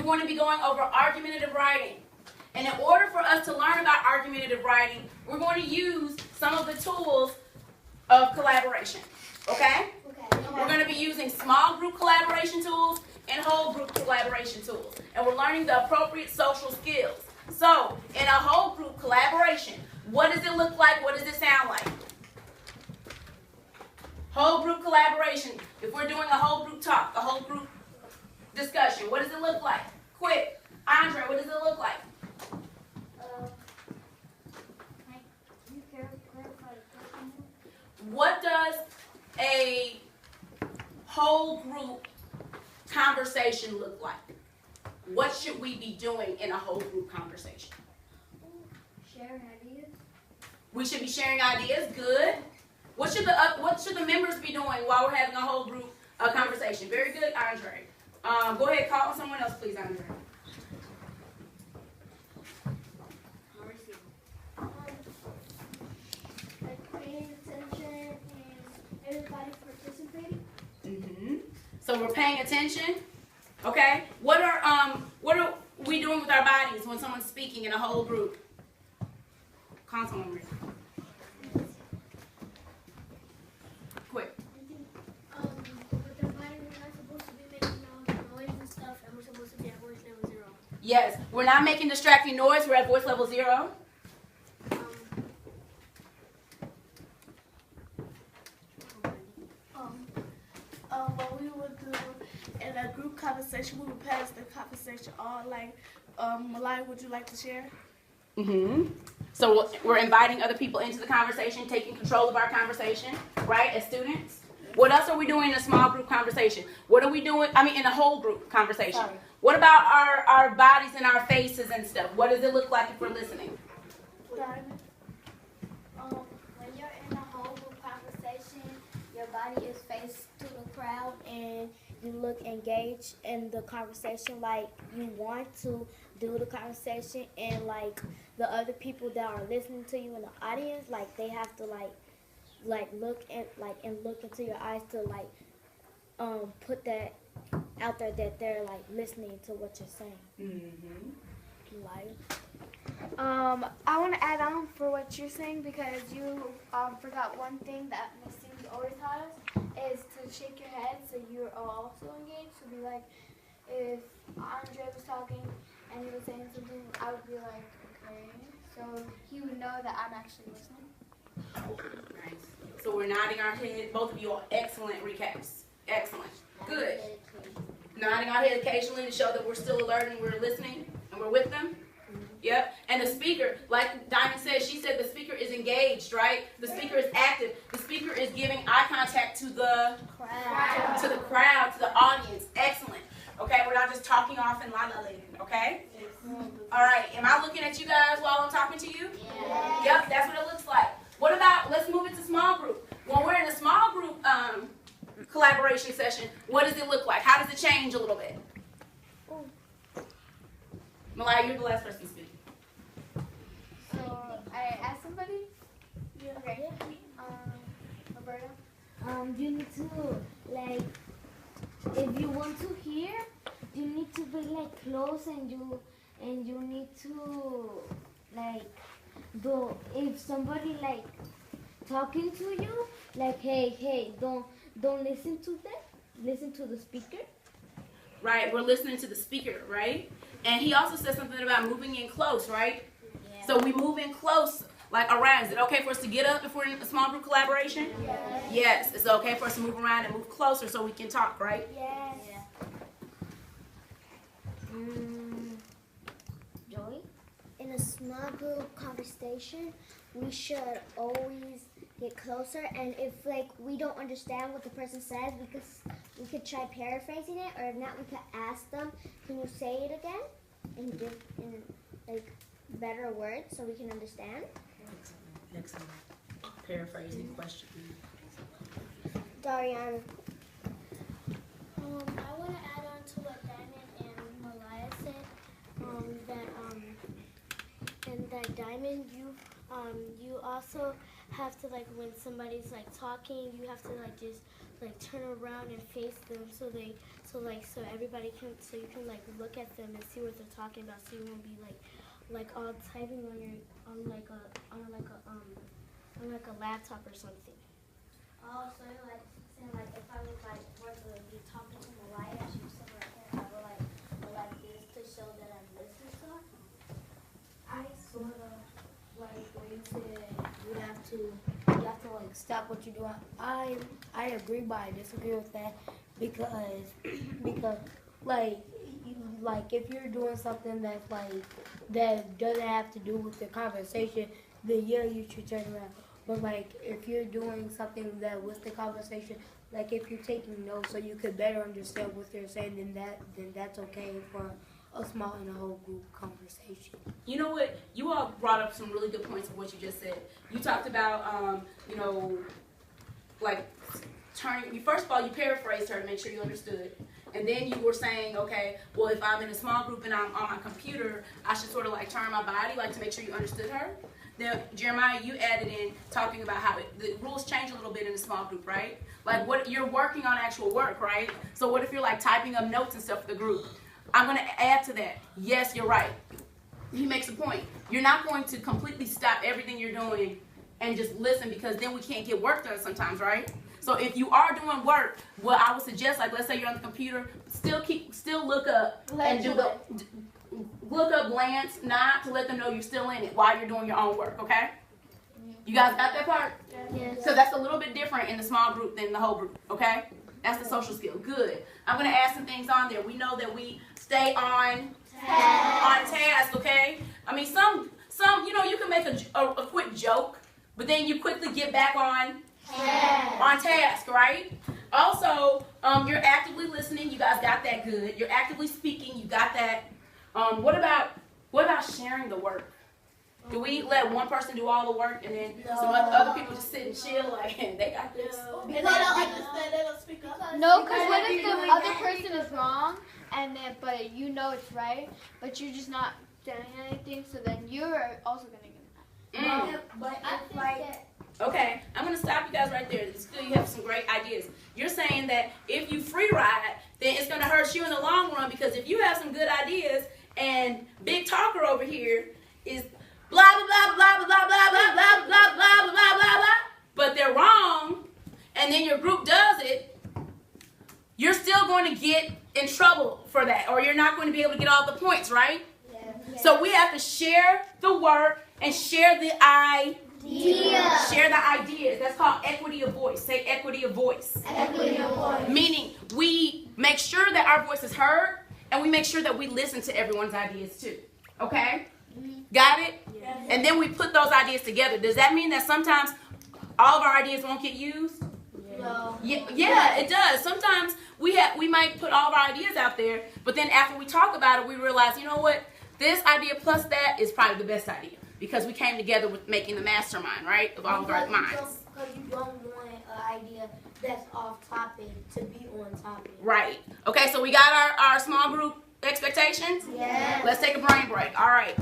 we're going to be going over argumentative writing. And in order for us to learn about argumentative writing, we're going to use some of the tools of collaboration. Okay? We're going to be using small group collaboration tools and whole group collaboration tools. And we're learning the appropriate social skills. So, in a whole group collaboration, what does it look like? What does it sound like? Whole group collaboration. If we're doing a whole group talk, a whole group discussion, what does it look like? Quick. Andre, what does it look like? What does a whole group conversation look like? What should we be doing in a whole group conversation? Sharing ideas. We should be sharing ideas. Good. What should the members be doing while we're having a whole group conversation? Very good, Andre. Go ahead, call on someone else, please, Andre. Like paying attention and everybody participating. So we're paying attention. Okay. What are we doing with our bodies when someone's speaking in a whole group? Call someone. Quick. With our body, we're not supposed to be making all noise and stuff, and we're supposed to be at voice level 0. Yes, we're not making distracting noise. We're at voice level 0. What we would do in a group conversation, we would pass the conversation on. Like, Malaya, would you like to share? So we're inviting other people into the conversation, taking control of our conversation, right, as students. What else are we doing in a small group conversation? What are we doing, in a whole group conversation? Sorry. What about our bodies and our faces and stuff? What does it look like if we're listening? When you're in a whole group conversation, your body is faced to the crowd and you look engaged in the conversation, like you want to do the conversation, and like the other people that are listening to you in the audience, like they have to look into your eyes to put that out there that they're like listening to what you're saying. I want to add on for what you're saying, because you forgot one thing that Miss Cindy always taught us, is to shake your head so you're also engaged. So be like, if Andre was talking and he was saying something, I would be like, okay. So he would know that I'm actually listening. Nice. So we're nodding our head. Both of you are excellent recaps. Excellent. Good. Nodding our head occasionally to show that we're still alert and we're listening and we're with them. Yep. And the speaker, like Diamond said, she said the speaker is engaged, right? The speaker is active. The speaker is giving eye contact to the crowd, to the audience. Excellent. Okay, we're not just talking off and la-la-lating, okay? All right, am I looking at you guys while I'm talking to you? Yeah. Yep, that's what it looks like. What about, let's move it to small group. When we're in a small group collaboration session, what does it look like? How does it change a little bit? Malaya, you're the last person to speak. So I asked somebody. Yeah. Okay. Roberta. You need to if you want to hear, you need to be close, and you need to if somebody talking to you, hey, don't listen to them, listen to the speaker. Right, we're listening to the speaker, right? And he also said something about moving in close, right? Yeah. So we move in close, around. Is it okay for us to get up if we're in a small group collaboration? Yes. Yes, it's okay for us to move around and move closer so we can talk, right? Yes. Joey? In a small group conversation, we should always get closer, and if we don't understand what the person says, we could try paraphrasing it, or if not, we could ask them, can you say it again and give in better words so we can understand. Excellent. Paraphrasing question. Dariana. I want to add on to what Diamond and Malaya said. That Diamond, you also have to when somebody's talking, you have to just turn around and face them so So everybody can, so you can like look at them and see what they're talking about. So you won't be like all typing on your on like a laptop or something. Oh, so like saying like if I was like were to be talking to Malaya or something like that, I would like this to show that I'm listening to her. I sort of like when you said you have to like stop what you're doing. I agree, but I disagree with that because like if you're doing something that's like that doesn't have to do with the conversation, then yeah, you should turn around. But like if you're doing something that with the conversation, like if you're taking notes so you could better understand what they're saying, then that's okay for a small and a whole group conversation. You know what? You all brought up some really good points of what you just said. You talked about, like turning. First of all, you paraphrased her to make sure you understood, and then you were saying, okay, well, if I'm in a small group and I'm on my computer, I should sort of like turn my body, like to make sure you understood her. Then Jeremiah, you added in talking about how the rules change a little bit in a small group, right? Like what you're working on actual work, right? So what if you're like typing up notes and stuff for the group? I'm going to add to that. Yes, you're right. He makes a point. You're not going to completely stop everything you're doing and just listen because then we can't get work done sometimes, right? So if you are doing work, what I would suggest, like let's say you're on the computer, still look up and look up, glance, nod to let them know you're still in it while you're doing your own work, okay? You guys got that part? Yes. So that's a little bit different in the small group than the whole group, okay? That's the social skill. Good. I'm going to add some things on there. We know that we stay on task, okay? I mean, some you can make a quick joke, but then you quickly get back on task, right? Also, you're actively listening. You guys got that good. You're actively speaking. You got that. What about sharing the work? Do we let one person do all the work and then some other people just sit and chill like they got this? Because they don't understand, they don't speak up. No, because what if the other person is wrong, but you know it's right, but you're just not saying anything, so then you're also gonna get mad. But I think that Okay, I'm going to stop you guys right there. It's good you have some great ideas. You're saying that if you free ride, then it's going to hurt you in the long run because if you have some good ideas and Big Talker over here is blah, blah, blah, blah, blah, blah, blah, blah, blah, blah, blah, blah, blah, blah, but they're wrong, and then your group does it, you're still going to get in trouble for that, or you're not going to be able to get all the points, right? So we have to share the work and share the Share the ideas. That's called equity of voice. Say equity of voice. equity of voice. Meaning we make sure that our voice is heard and we make sure that we listen to everyone's ideas too. Okay? Got it? Yes. And then we put those ideas together. Does that mean that sometimes all of our ideas won't get used? No. Yeah, it does. Sometimes we might put all of our ideas out there, but then after we talk about it, we realize, you know what? This idea plus that is probably the best idea because we came together with making the mastermind, right, of all of our minds. Because you don't want an idea that's off topic to be on topic. Right. Okay, so we got our small group expectations? Yes. Let's take a brain break. All right.